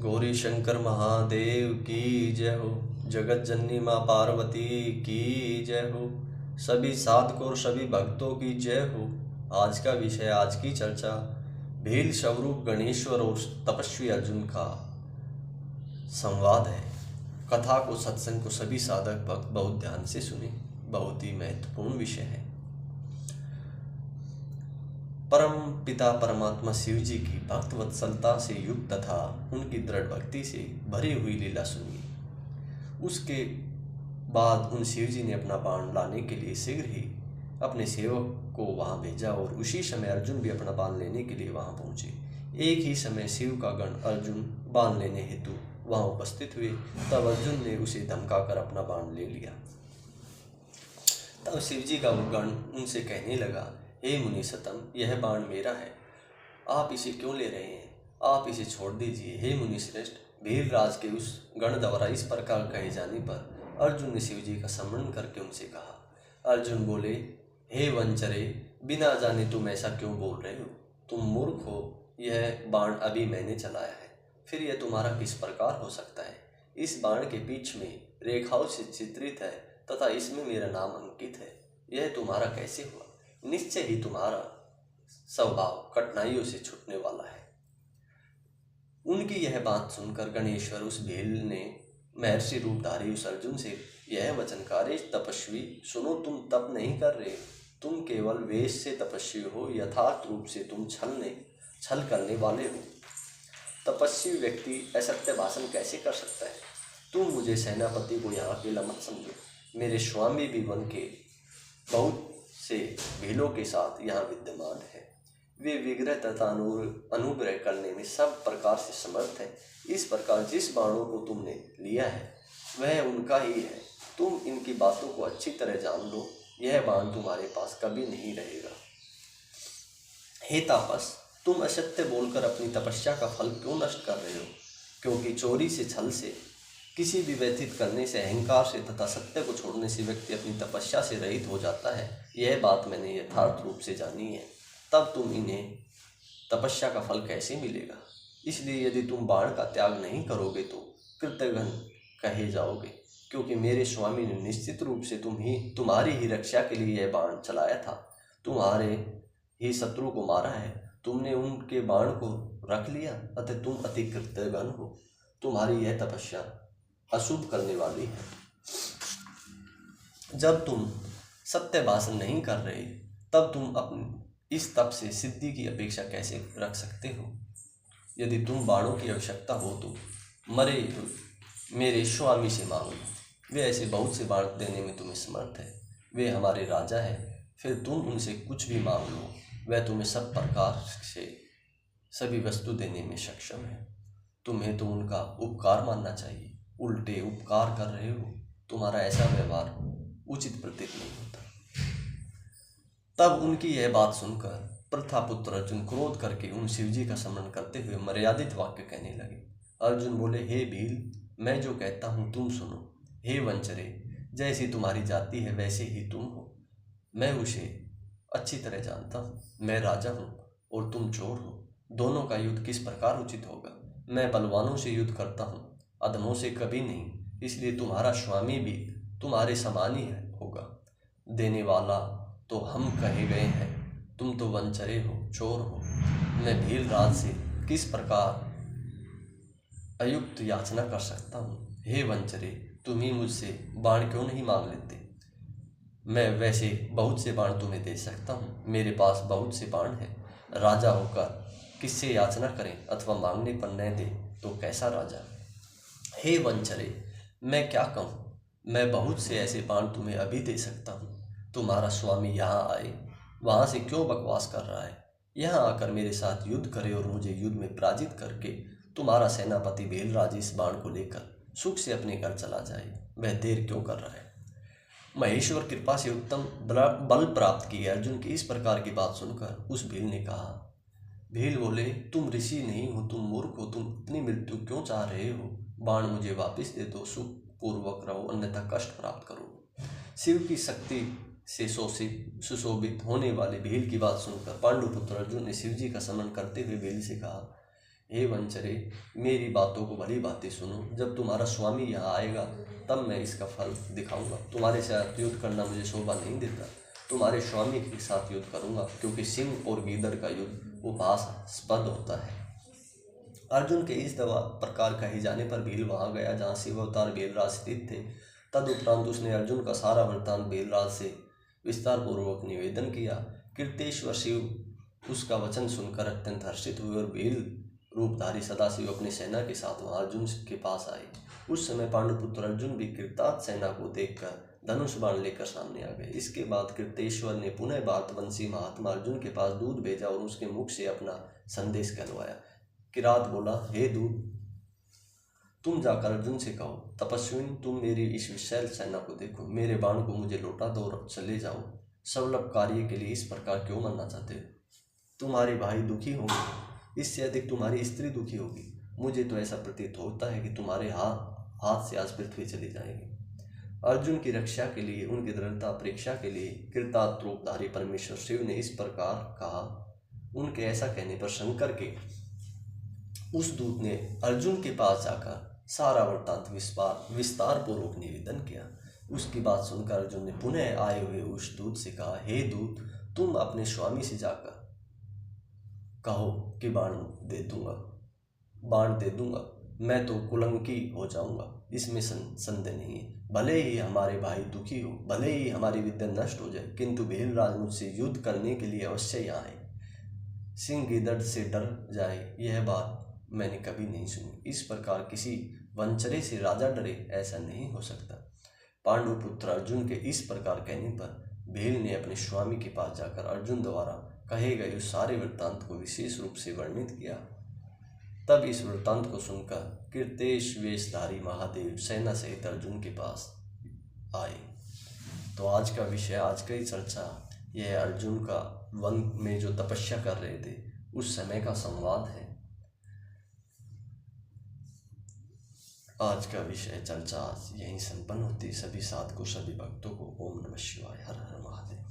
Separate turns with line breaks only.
गौरी शंकर महादेव की जय हो। जगत जननी माँ पार्वती की जय हो। सभी साधकों और सभी भक्तों की जय हो। आज का विषय, आज की चर्चा भील, स्वरूप, गणेश्वर और तपस्वी अर्जुन का संवाद है। कथा को, सत्संग को सभी साधक भक्त बहुत ध्यान से सुने। बहुत ही महत्वपूर्ण विषय है। परम पिता परमात्मा शिव जी की भक्त वत्सलता से युक्त तथा उनकी दृढ़ भक्ति से भरी हुई लीला सुनिए। उसके बाद उन शिव जी ने अपना बाण लाने के लिए शीघ्र ही अपने सेवक को वहां भेजा और उसी समय अर्जुन भी अपना बाण लेने के लिए वहां पहुंचे। एक ही समय शिव का गण अर्जुन बाण लेने हेतु वहां उपस्थित हुए। तब अर्जुन ने उसे धमकाकर अपना बाण ले लिया। तब शिव जी का वो गण उनसे कहने लगा, हे मुनि सतम, यह बाण मेरा है, आप इसे क्यों ले रहे हैं? आप इसे छोड़ दीजिए। हे मुनि श्रेष्ठ, भील राज के उस गण द्वारा इस प्रकार कहे जाने पर अर्जुन ने शिव जी का स्मरण करके उनसे कहा। अर्जुन बोले, हे वंचरे, बिना जाने तुम ऐसा क्यों बोल रहे हो? तुम मूर्ख हो। यह बाण अभी मैंने चलाया है, फिर यह तुम्हारा किस प्रकार हो सकता है? इस बाण के बीच में रेखाओं से चित्रित है तथा इसमें मेरा नाम अंकित है। यह तुम्हारा कैसे हुआ? निश्चय ही तुम्हारा स्वभाव कठिनाइयों से छूटने वाला है। उनकी यह बात सुनकर गणेश्वर उस भील ने महर्षि रूपधारी उस अर्जुन से यह वचन कहा, तपस्वी सुनो, तुम तप नहीं कर रहे, तुम केवल वेश से तपस्वी हो। यथार्थ रूप से तुम छल करने वाले हो। तपस्वी व्यक्ति असत्य भाषण कैसे कर सकता है? तुम मुझे सेनापति को यहाँ अकेला मत समझो। मेरे स्वामी भी वन के बहुत से भीलों के साथ यहाँ विद्यमान है। वे विग्रह तथा अनुग्रह करने में सब प्रकार से समर्थ है। इस प्रकार जिस बाणों को तुमने लिया है वह उनका ही है। तुम इनकी बातों को अच्छी तरह जान लो। यह बाण तुम्हारे पास कभी नहीं रहेगा। हे तापस, तुम असत्य बोलकर अपनी तपस्या का फल क्यों नष्ट कर रहे हो? क्योंकि चोरी से, छल से, किसी भी व्यथित करने से, अहंकार से तथा सत्य को छोड़ने से व्यक्ति अपनी तपस्या से रहित हो जाता है। यह बात मैंने यथार्थ रूप से जानी है। तब तुम इन्हें तपस्या का फल कैसे मिलेगा? इसलिए यदि तुम बाण का त्याग नहीं करोगे तो कृतघ्न कहे जाओगे, क्योंकि मेरे स्वामी ने निश्चित रूप से तुम्हारी ही रक्षा के लिए यह बाण चलाया था। तुम्हारे ही शत्रु को मारा है। तुमने उनके बाण को रख लिया, अतः तुम अति कृतघ्न हो। तुम्हारी यह तपस्या अशुभ करने वाली है। जब तुम सत्य भाषण नहीं कर रहे तब तुम अपनी इस तप से सिद्धि की अपेक्षा कैसे रख सकते हो? यदि तुम बाणों की आवश्यकता हो तो मरे मेरे स्वामी से मांगो। वे ऐसे बहुत से बाण देने में तुम्हें समर्थ है। वे हमारे राजा है। फिर तुम उनसे कुछ भी मांग लो, वह तुम्हें सब प्रकार से सभी वस्तु देने में सक्षम है। तुम्हें तो उनका उपकार मानना चाहिए। उल्टे उपकार कर रहे हो। तुम्हारा ऐसा व्यवहार उचित प्रतीत नहीं होता। तब उनकी यह बात सुनकर प्रथापुत्र अर्जुन क्रोध करके उन शिवजी का स्मरण करते हुए मर्यादित वाक्य कहने लगे। अर्जुन बोले, हे भील, मैं जो कहता हूँ तुम सुनो। हे वंचरे, जैसी तुम्हारी जाति है वैसे ही तुम हो। मैं उसे अच्छी तरह जानता हूँ। मैं राजा हूँ और तुम चोर हो। दोनों का युद्ध किस प्रकार उचित होगा? मैं बलवानों से युद्ध करता हूँ, अधमों से कभी नहीं। इसलिए तुम्हारा स्वामी भी तुम्हारे समान ही होगा। देने वाला तो हम कहे गए हैं, तुम तो वंचरे हो, चोर हो। मैं भील राज से किस प्रकार अयुक्त याचना कर सकता हूँ? हे वंचरे, तुम ही मुझसे बाण क्यों नहीं मांग लेते? मैं वैसे बहुत से बाण तुम्हें दे सकता हूँ। मेरे पास बहुत से बाण हैं। राजा होकर किससे याचना करें अथवा मांगने पर न दे तो कैसा राजा? हे वंचरे, मैं क्या कहूँ? मैं बहुत से ऐसे बाण तुम्हें अभी दे सकता हूँ। तुम्हारा स्वामी यहाँ आए, वहाँ से क्यों बकवास कर रहा है? यहाँ आकर मेरे साथ युद्ध करे और मुझे युद्ध में पराजित करके तुम्हारा सेनापति भीलराज इस बाण को लेकर सुख से अपने घर चला जाए। वह देर क्यों कर रहा है? महेश्वर कृपा से उत्तम बल प्राप्त किए अर्जुन की इस प्रकार की बात सुनकर उस भील ने कहा। भील बोले, तुम ऋषि नहीं हो, तुम मूर्ख हो। तुम अपनी मृत्यु क्यों चाह रहे हो? बाण मुझे वापस दे दो, सुख पूर्वक रहो, अन्यथा कष्ट प्राप्त करो। शिव की शक्ति से सुशोभित होने वाले भील की बात सुनकर पांडुपुत्र अर्जुन ने शिव जी का स्मरण करते हुए भील से कहा, हे वंचरे, मेरी बातों को भली भांति सुनो। जब तुम्हारा स्वामी यहाँ आएगा तब मैं इसका फल दिखाऊंगा। तुम्हारे साथ युद्ध करना मुझे शोभा नहीं देता। तुम्हारे स्वामी के साथ युद्ध करूंगा, क्योंकि सिंह और गीदड़ का युद्ध उपहासास्पद होता है। अर्जुन के इस प्रकार कहे जाने पर भील वहां गया जहाँ शिव अवतार बेलराज स्थित थे। तदुपरांत उसने अर्जुन का सारा वृत्तांत बेलराज से विस्तार पूर्वक निवेदन किया। कीर्तेश्वर शिव उसका वचन सुनकर अत्यंत हर्षित हुए और बेल रूपधारी सदाशिव अपनी सेना के साथ वहां अर्जुन के पास आए। उस समय पांडुपुत्र अर्जुन भी कृतार्थ सेना को देखकर धनुष बाण लेकर सामने आ गए। इसके बाद कीर्तेश्वर ने पुनः भारतवंशी महात्मा अर्जुन के पास दूत भेजा और उसके मुख से अपना संदेश कहलवाया। किरात बोला, हे दूत, तुम जाकर अर्जुन से कहो, तपस्विन, तुम मेरी इस विशाल सेना को देखो, मेरे बाण को मुझे लौटा दो और चले जाओ। सवलभ कार्य के लिए इस प्रकार क्यों मरना चाहते हो? तुम्हारे भाई दुखी होंगे, इससे अधिक तुम्हारी स्त्री दुखी होगी। मुझे तो ऐसा प्रतीत होता है कि तुम्हारे हाथ से आज पृथ्वी चली जाएगी। अर्जुन की रक्षा के लिए, उनकी दृढ़ता परीक्षा के लिए कृतार्थ रूपधारी परमेश्वर शिव ने इस प्रकार कहा। उनके ऐसा कहने पर शंकर के उस दूत ने अर्जुन के पास जाकर सारा वृत्तांत विस्तार पूर्वक निवेदन किया। उसकी बात सुनकर अर्जुन ने पुनः आए हुए उस दूत से कहा, हे दूत, तुम अपने स्वामी से जाकर कहो कि बाण दे दूंगा। मैं तो कुलंकी हो जाऊंगा, इसमें संदेह नहीं है। भले ही हमारे भाई दुखी हो, भले ही हमारी विद्या नष्ट हो जाए, किंतु बेलराज मुझसे युद्ध करने के लिए अवश्य यहाँ आए। सिंह गिदड़ से डर जाए, यह बात मैंने कभी नहीं सुनी। इस प्रकार किसी वंचरे से राजा डरे, ऐसा नहीं हो सकता। पांडुपुत्र अर्जुन के इस प्रकार कहने पर भील ने अपने स्वामी के पास जाकर अर्जुन द्वारा कहे गए उस सारे वृत्तांत को विशेष रूप से वर्णित किया। तब इस वृत्तांत को सुनकर कीर्तेश वेशधारी महादेव सेना सहित अर्जुन के पास आए। तो आज का विषय, आज की चर्चा, यह अर्जुन का वन में जो तपस्या कर रहे थे उस समय का संवाद है। आज का विषय चर्चा यहीं संपन्न होती। सभी साधकों, सभी भक्तों को ओम नमः शिवाय, हर हर महादेव।